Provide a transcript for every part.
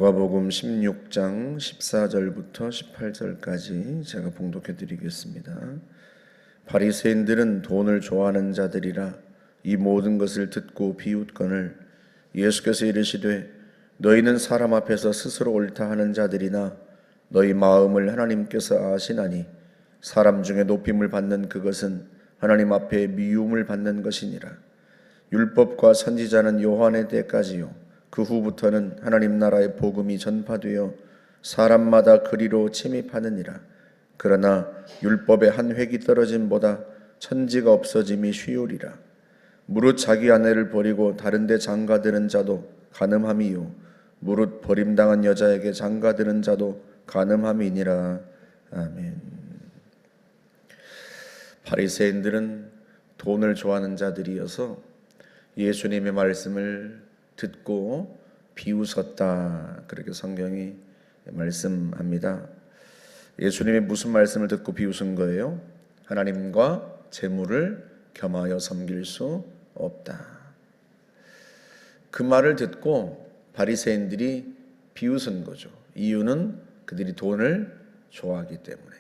누가복음 16장 14절부터 18절까지 제가 봉독해 드리겠습니다. 바리새인들은 돈을 좋아하는 자들이라 이 모든 것을 듣고 비웃거늘 예수께서 이르시되 너희는 사람 앞에서 스스로 옳다 하는 자들이나 너희 마음을 하나님께서 아시나니 사람 중에 높임을 받는 그것은 하나님 앞에 미움을 받는 것이니라. 율법과 선지자는 요한의 때까지요 그 후부터는 하나님 나라의 복음이 전파되어 사람마다 그리로 침입하느니라. 그러나 율법의 한 획이 떨어짐보다 천지가 없어짐이 쉬우리라. 무릇 자기 아내를 버리고 다른 데 장가드는 자도 간음함이요 무릇 버림당한 여자에게 장가드는 자도 간음함이니라. 아멘. 바리새인들은 돈을 좋아하는 자들이어서 예수님의 말씀을 듣고 비웃었다, 그렇게 성경이 말씀합니다. 예수님이 무슨 말씀을 듣고 비웃은 거예요? 하나님과 재물을 겸하여 섬길 수 없다. 그 말을 듣고 바리새인들이 비웃은 거죠. 이유는 그들이 돈을 좋아하기 때문에.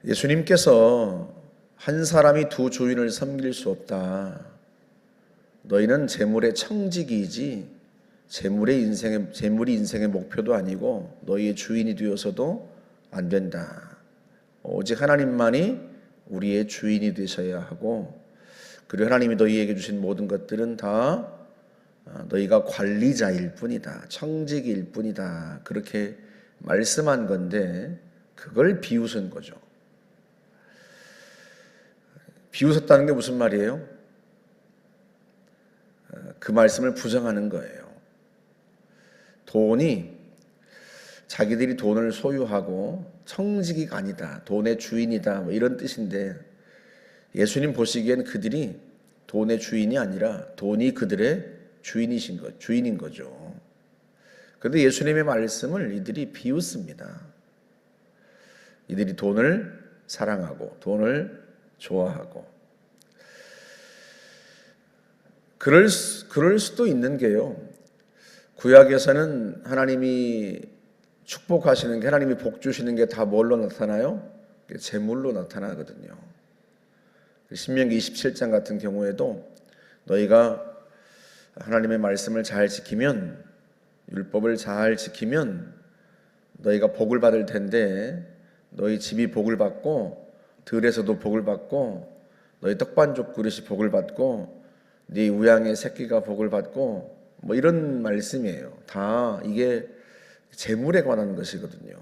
예수님께서 한 사람이 두 주인을 섬길 수 없다. 너희는 재물의 청지기이지 재물이 인생의 목표도 아니고 너희의 주인이 되어서도 안 된다. 오직 하나님만이 우리의 주인이 되셔야 하고, 그리고 하나님이 너희에게 주신 모든 것들은 다 너희가 관리자일 뿐이다, 청지기일 뿐이다, 그렇게 말씀한 건데 그걸 비웃은 거죠. 비웃었다는 게 무슨 말이에요? 그 말씀을 부정하는 거예요. 돈이, 자기들이 돈을 소유하고 청지기가 아니다, 돈의 주인이다, 뭐 이런 뜻인데, 예수님 보시기엔 그들이 돈의 주인이 아니라 돈이 그들의 주인인 거죠. 그런데 예수님의 말씀을 이들이 비웃습니다. 이들이 돈을 사랑하고 돈을 좋아하고. 그럴 수도 있는 게요, 구약에서는 하나님이 축복하시는 게, 하나님이 복 주시는 게 다 뭘로 나타나요? 재물로 나타나거든요. 신명기 27장 같은 경우에도 너희가 하나님의 말씀을 잘 지키면, 율법을 잘 지키면 너희가 복을 받을 텐데, 너희 집이 복을 받고 들에서도 복을 받고 너희 떡반죽 그릇이 복을 받고 네 우양의 새끼가 복을 받고, 뭐 이런 말씀이에요. 다 이게 재물에 관한 것이거든요.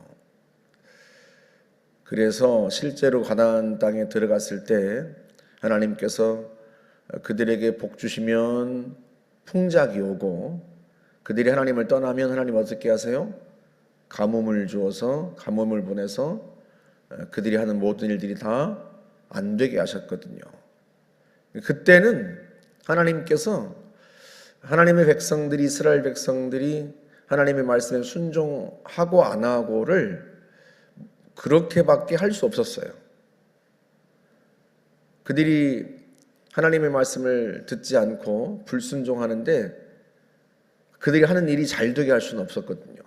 그래서 실제로 가나안 땅에 들어갔을 때 하나님께서 그들에게 복 주시면 풍작이 오고, 그들이 하나님을 떠나면 하나님 어떻게 하세요? 가뭄을 주어서, 가뭄을 보내서 그들이 하는 모든 일들이 다 안 되게 하셨거든요. 그때는 하나님께서 하나님의 백성들이, 이스라엘 백성들이 하나님의 말씀에 순종하고 안 하고를 그렇게밖에 할 수 없었어요. 그들이 하나님의 말씀을 듣지 않고 불순종하는데 그들이 하는 일이 잘 되게 할 수는 없었거든요.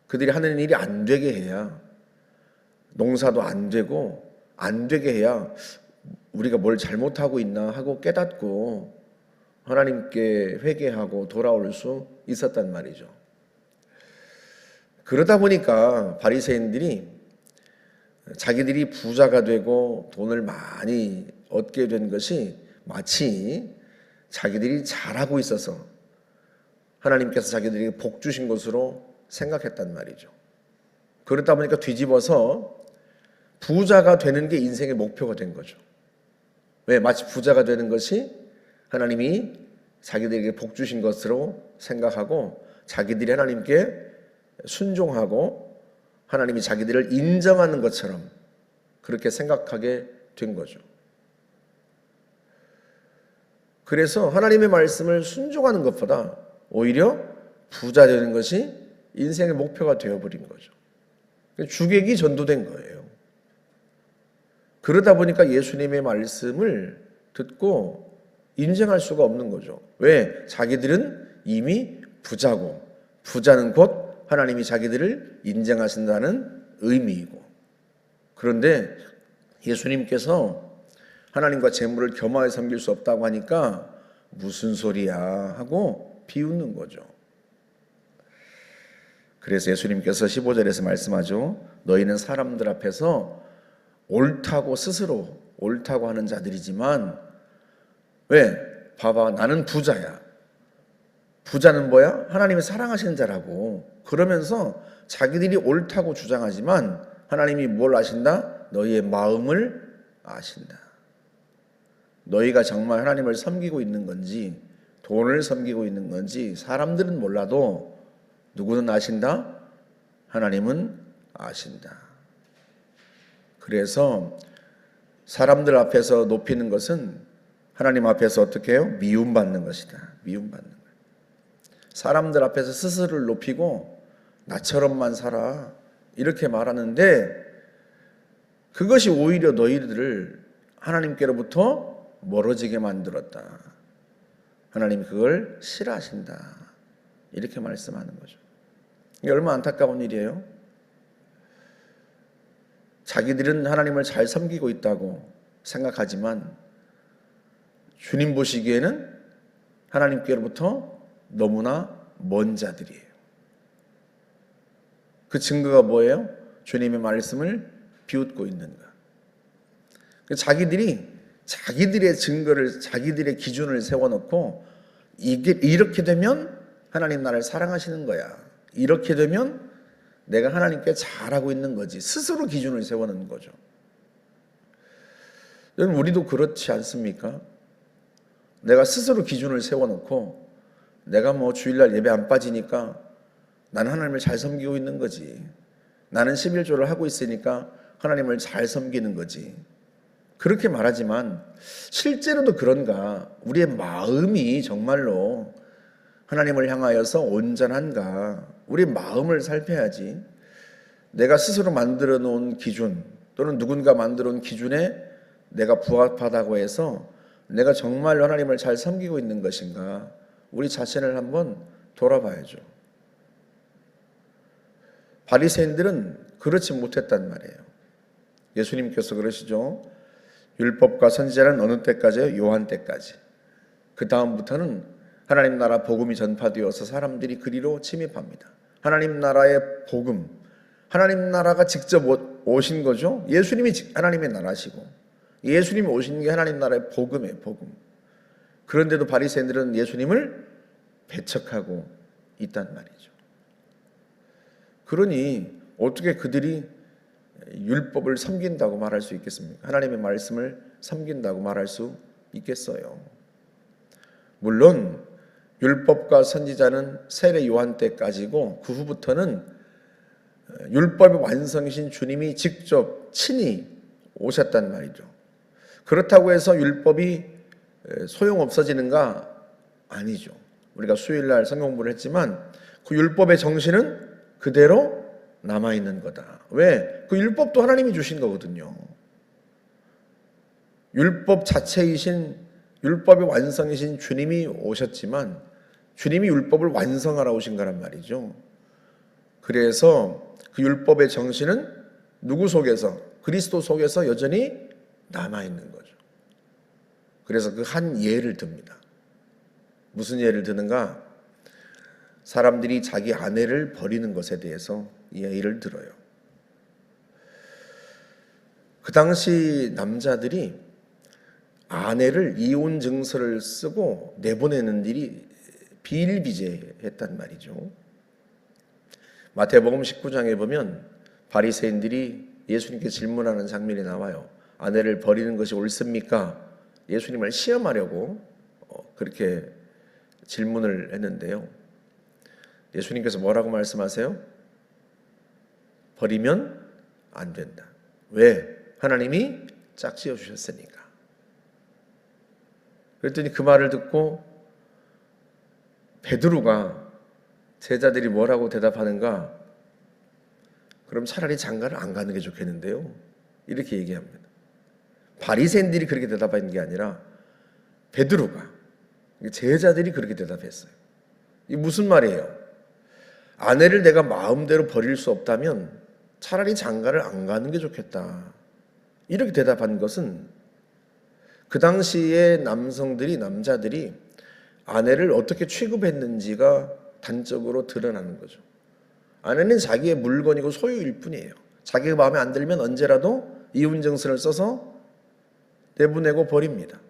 그들이 하는 일이 안 되게 해야, 농사도 안 되고 안 되게 해야 우리가 뭘 잘못하고 있나 하고 깨닫고 하나님께 회개하고 돌아올 수 있었단 말이죠. 그러다 보니까 바리새인들이 자기들이 부자가 되고 돈을 많이 얻게 된 것이 마치 자기들이 잘하고 있어서 하나님께서 자기들에게 복 주신 것으로 생각했단 말이죠. 그러다 보니까 뒤집어서 부자가 되는 게 인생의 목표가 된 거죠. 왜? 마치 부자가 되는 것이 하나님이 자기들에게 복 주신 것으로 생각하고 자기들이 하나님께 순종하고 하나님이 자기들을 인정하는 것처럼 그렇게 생각하게 된 거죠. 그래서 하나님의 말씀을 순종하는 것보다 오히려 부자 되는 것이 인생의 목표가 되어버린 거죠. 주객이 전도된 거예요. 그러다 보니까 예수님의 말씀을 듣고 인정할 수가 없는 거죠. 왜? 자기들은 이미 부자고, 부자는 곧 하나님이 자기들을 인정하신다는 의미이고. 그런데 예수님께서 하나님과 재물을 겸하여 섬길 수 없다고 하니까 무슨 소리야 하고 비웃는 거죠. 그래서 예수님께서 15절에서 말씀하죠. 너희는 사람들 앞에서 옳다고 스스로 옳다고 하는 자들이지만 왜? 봐봐, 나는 부자야. 부자는 뭐야? 하나님이 사랑하시는 자라고. 그러면서 자기들이 옳다고 주장하지만 하나님이 뭘 아신다? 너희의 마음을 아신다. 너희가 정말 하나님을 섬기고 있는 건지, 돈을 섬기고 있는 건지 사람들은 몰라도 누구는 아신다? 하나님은 아신다. 그래서 사람들 앞에서 높이는 것은 하나님 앞에서 어떻게 해요? 미움받는 것이다. 미움받는 거예요. 사람들 앞에서 스스로를 높이고 나처럼만 살아 이렇게 말하는데 그것이 오히려 너희들을 하나님께로부터 멀어지게 만들었다. 하나님이 그걸 싫어하신다. 이렇게 말씀하는 거죠. 이게 얼마나 안타까운 일이에요. 자기들은 하나님을 잘 섬기고 있다고 생각하지만 주님 보시기에는 하나님께로부터 너무나 먼 자들이에요. 그 증거가 뭐예요? 주님의 말씀을 비웃고 있는 것. 자기들의 증거를, 자기들의 기준을 세워놓고 이렇게 되면 하나님 나를 사랑하시는 거야. 이렇게 되면 내가 하나님께 잘하고 있는 거지. 스스로 기준을 세워놓는 거죠. 여러분, 우리도 그렇지 않습니까? 내가 스스로 기준을 세워놓고 내가 뭐 주일날 예배 안 빠지니까 나는 하나님을 잘 섬기고 있는 거지. 나는 11조를 하고 있으니까 하나님을 잘 섬기는 거지. 그렇게 말하지만 실제로도 그런가? 우리의 마음이 정말로 하나님을 향하여서 온전한가? 우리 마음을 살펴야지. 내가 스스로 만들어 놓은 기준 또는 누군가 만들어 놓은 기준에 내가 부합하다고 해서 내가 정말로 하나님을 잘 섬기고 있는 것인가? 우리 자신을 한번 돌아봐야죠. 바리새인들은 그렇지 못했단 말이에요. 예수님께서 그러시죠. 율법과 선지자는 어느 때까지요? 요한 때까지. 그 다음부터는 하나님 나라 복음이 전파되어서 사람들이 그리로 침입합니다. 하나님 나라의 복음, 하나님 나라가 직접 오신 거죠. 예수님이 하나님의 나라시고 예수님이 오신 게 하나님 나라의 복음이에요. 복음. 그런데도 바리새인들은 예수님을 배척하고 있단 말이죠. 그러니 어떻게 그들이 율법을 섬긴다고 말할 수 있겠습니까? 하나님의 말씀을 섬긴다고 말할 수 있겠어요? 물론 율법과 선지자는 세례 요한 때까지고 그 후부터는 율법의 완성이신 주님이 직접 친히 오셨단 말이죠. 그렇다고 해서 율법이 소용없어지는가? 아니죠. 우리가 수요일날 성경 공부를 했지만 그 율법의 정신은 그대로 남아있는 거다. 왜? 그 율법도 하나님이 주신 거거든요. 율법 자체이신, 율법의 완성이신 주님이 오셨지만 주님이 율법을 완성하러 오신 거란 말이죠. 그래서 그 율법의 정신은 누구 속에서? 그리스도 속에서 여전히 남아있는 거죠. 그래서 그 한 예를 듭니다. 무슨 예를 드는가? 사람들이 자기 아내를 버리는 것에 대해서 예를 들어요. 그 당시 남자들이 아내를 이혼 증서를 쓰고 내보내는 일이 비일비재했단 말이죠. 마태복음 19장에 보면 바리새인들이 예수님께 질문하는 장면이 나와요. 아내를 버리는 것이 옳습니까? 예수님을 시험하려고 그렇게 질문을 했는데요. 예수님께서 뭐라고 말씀하세요? 버리면 안 된다. 왜? 하나님이 짝지어 주셨으니까. 그랬더니 그 말을 듣고 베드로가 제자들이 뭐라고 대답하는가? 그럼 차라리 장가를 안 가는 게 좋겠는데요. 이렇게 얘기합니다. 바리새인들이 그렇게 대답하는 게 아니라 베드로가, 제자들이 그렇게 대답했어요. 이 무슨 말이에요? 아내를 내가 마음대로 버릴 수 없다면 차라리 장가를 안 가는 게 좋겠다. 이렇게 대답한 것은 그 당시에 남자들이 아내를 어떻게 취급했는지가 단적으로 드러나는 거죠. 아내는 자기의 물건이고 소유일 뿐이에요. 자기가 마음에 안 들면 언제라도 이혼증서를 써서 내보내고 버립니다.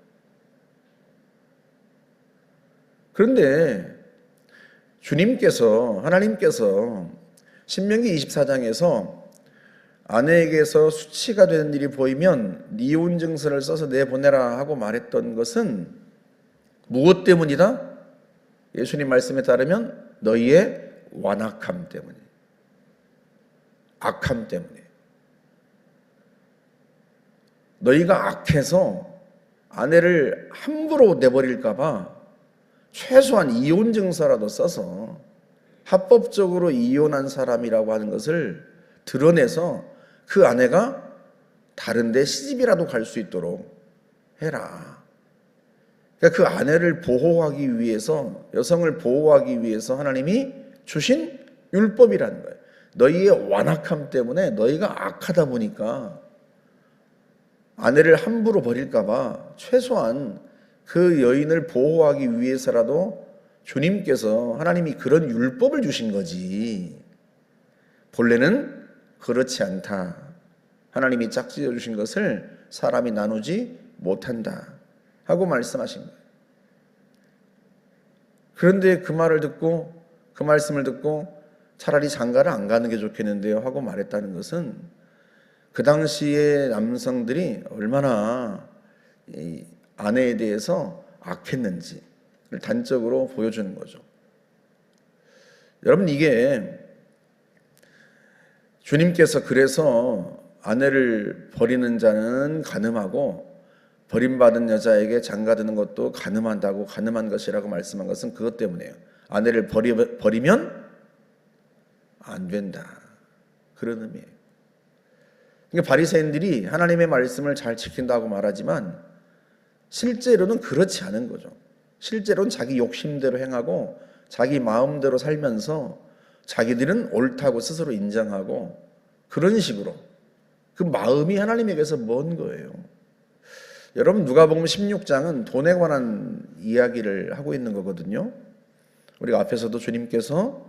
그런데 하나님께서 신명기 24장에서 아내에게서 수치가 되는 일이 보이면 이혼증서를 써서 내보내라 하고 말했던 것은 무엇 때문이다? 예수님 말씀에 따르면 너희의 완악함 때문에, 악함 때문에. 너희가 악해서 아내를 함부로 내버릴까 봐 최소한 이혼증서라도 써서 합법적으로 이혼한 사람이라고 하는 것을 드러내서 그 아내가 다른 데 시집이라도 갈 수 있도록 해라. 그러니까 그 아내를 보호하기 위해서, 여성을 보호하기 위해서 하나님이 주신 율법이라는 거예요. 너희의 완악함 때문에 너희가 악하다 보니까 아내를 함부로 버릴까 봐 최소한 그 여인을 보호하기 위해서라도 주님께서, 하나님이 그런 율법을 주신 거지. 본래는 그렇지 않다. 하나님이 짝지어 주신 것을 사람이 나누지 못한다 하고 말씀하신 거예요. 그런데 그 말씀을 듣고 차라리 장가를 안 가는 게 좋겠는데요 하고 말했다는 것은 그 당시에 남성들이 얼마나 이 아내에 대해서 악했는지를 단적으로 보여주는 거죠. 여러분, 이게 주님께서 그래서 아내를 버리는 자는 간음하고 버림받은 여자에게 장가드는 것도 간음한 것이라고 말씀한 것은 그것 때문이에요. 아내를 버리면 안 된다, 그런 의미예요. 그러니까 바리새인들이 하나님의 말씀을 잘 지킨다고 말하지만 실제로는 그렇지 않은 거죠. 실제로는 자기 욕심대로 행하고 자기 마음대로 살면서 자기들은 옳다고 스스로 인정하고 그런 식으로 그 마음이 하나님에게서 먼 거예요. 여러분, 누가복음 16장은 돈에 관한 이야기를 하고 있는 거거든요. 우리가 앞에서도 주님께서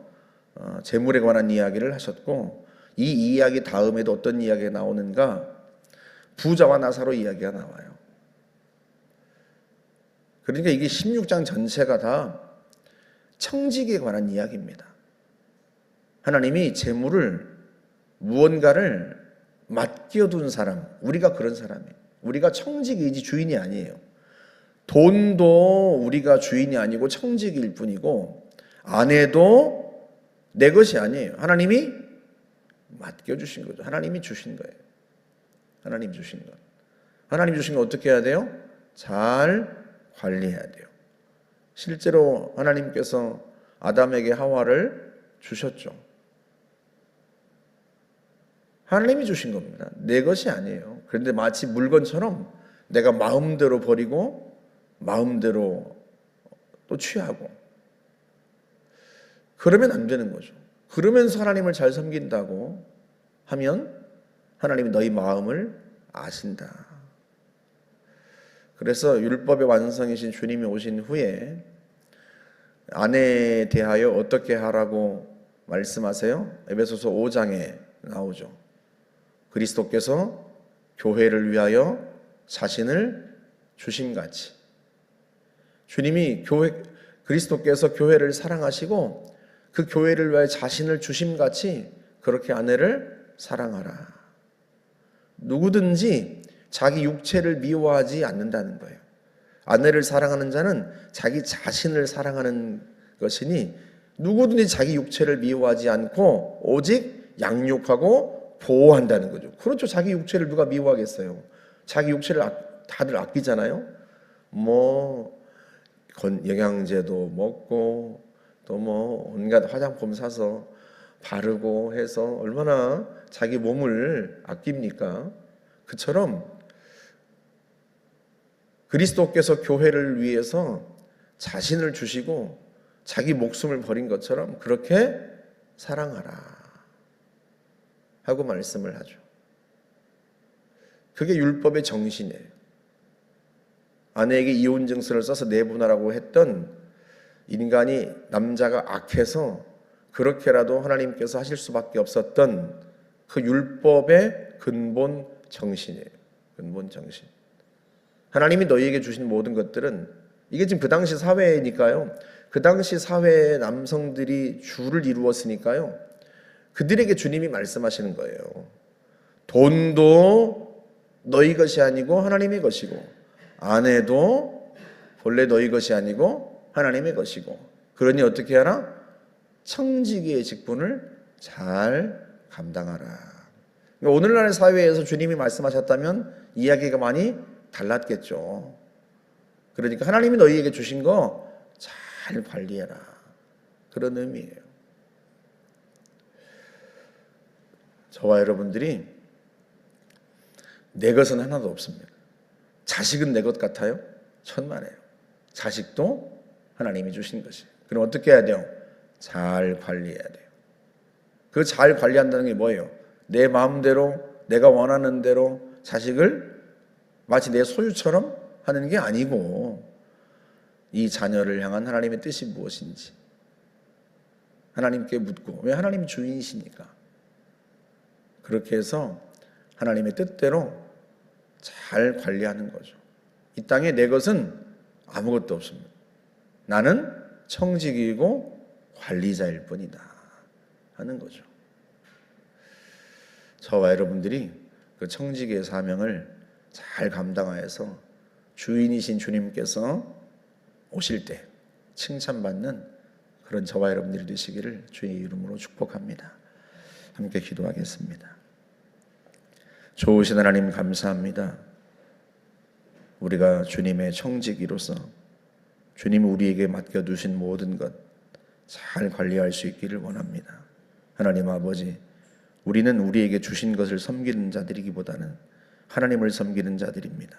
재물에 관한 이야기를 하셨고, 이 이야기 다음에도 어떤 이야기가 나오는가? 부자와 나사로 이야기가 나와요. 그러니까 이게 16장 전체가 다 청직에 관한 이야기입니다. 하나님이 재물을, 무언가를 맡겨둔 사람, 우리가 그런 사람이에요. 우리가 청직이지 주인이 아니에요. 돈도 우리가 주인이 아니고 청직일 뿐이고, 아내도 내 것이 아니에요. 하나님이 맡겨주신 거죠. 하나님이 주신 거예요. 하나님 주신 것. 하나님 주신 거 어떻게 해야 돼요? 잘 관리해야 돼요. 실제로 하나님께서 아담에게 하와를 주셨죠. 하나님이 주신 겁니다. 내 것이 아니에요. 그런데 마치 물건처럼 내가 마음대로 버리고 마음대로 또 취하고 그러면 안 되는 거죠. 그러면서 하나님을 잘 섬긴다고 하면 하나님이 너희 마음을 아신다. 그래서 율법의 완성이신 주님이 오신 후에 아내에 대하여 어떻게 하라고 말씀하세요? 에베소서 5장에 나오죠. 그리스도께서 교회를 위하여 자신을 주심같이, 주님이 그리스도께서 교회를 사랑하시고 그 교회를 위하여 자신을 주심같이 그렇게 아내를 사랑하라. 누구든지 자기 육체를 미워하지 않는다는 거예요. 아내를 사랑하는 자는 자기 자신을 사랑하는 것이니 누구든지 자기 육체를 미워하지 않고 오직 양육하고 보호한다는 거죠. 그렇죠. 자기 육체를 누가 미워하겠어요. 자기 육체를 다들 아끼잖아요. 영양제도 먹고 또 온갖 화장품 사서 바르고 해서 얼마나 자기 몸을 아낍니까? 그처럼 그리스도께서 교회를 위해서 자신을 주시고 자기 목숨을 버린 것처럼 그렇게 사랑하라 하고 말씀을 하죠. 그게 율법의 정신이에요. 아내에게 이혼 증서를 써서 내보내라고 했던 인간이 남자가 악해서 그렇게라도 하나님께서 하실 수밖에 없었던 그 율법의 근본 정신이에요. 근본 정신. 하나님이 너희에게 주신 모든 것들은 이게 지금 그 당시 사회니까요. 그 당시 사회의 남성들이 주를 이루었으니까요. 그들에게 주님이 말씀하시는 거예요. 돈도 너희 것이 아니고 하나님의 것이고, 아내도 본래 너희 것이 아니고 하나님의 것이고, 그러니 어떻게 하라? 청지기의 직분을 잘 감당하라. 그러니까 오늘날의 사회에서 주님이 말씀하셨다면 이야기가 많이 달랐겠죠. 그러니까 하나님이 너희에게 주신 거 잘 관리해라, 그런 의미예요. 저와 여러분들이 내 것은 하나도 없습니다. 자식은 내 것 같아요? 천만에요. 자식도 하나님이 주신 것이에요. 그럼 어떻게 해야 돼요? 잘 관리해야 돼요. 그 잘 관리한다는 게 뭐예요? 내 마음대로 내가 원하는 대로 자식을 마치 내 소유처럼 하는 게 아니고, 이 자녀를 향한 하나님의 뜻이 무엇인지 하나님께 묻고, 왜? 하나님이 주인이시니까. 그렇게 해서 하나님의 뜻대로 잘 관리하는 거죠. 이 땅에 내 것은 아무것도 없습니다. 나는 청지기이고 관리자일 뿐이다 하는 거죠. 저와 여러분들이 그 청지기의 사명을 잘 감당하여서 주인이신 주님께서 오실 때 칭찬받는 그런 저와 여러분들이 되시기를 주의 이름으로 축복합니다. 함께 기도하겠습니다. 좋으신 하나님 감사합니다. 우리가 주님의 청지기로서 주님이 우리에게 맡겨두신 모든 것 잘 관리할 수 있기를 원합니다. 하나님 아버지, 우리는 우리에게 주신 것을 섬기는 자들이기보다는 하나님을 섬기는 자들입니다.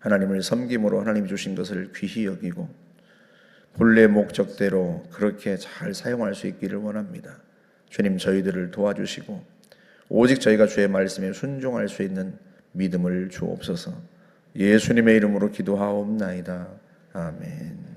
하나님을 섬김으로 하나님이 주신 것을 귀히 여기고 본래 목적대로 그렇게 잘 사용할 수 있기를 원합니다. 주님, 저희들을 도와주시고 오직 저희가 주의 말씀에 순종할 수 있는 믿음을 주옵소서. 예수님의 이름으로 기도하옵나이다. 아멘.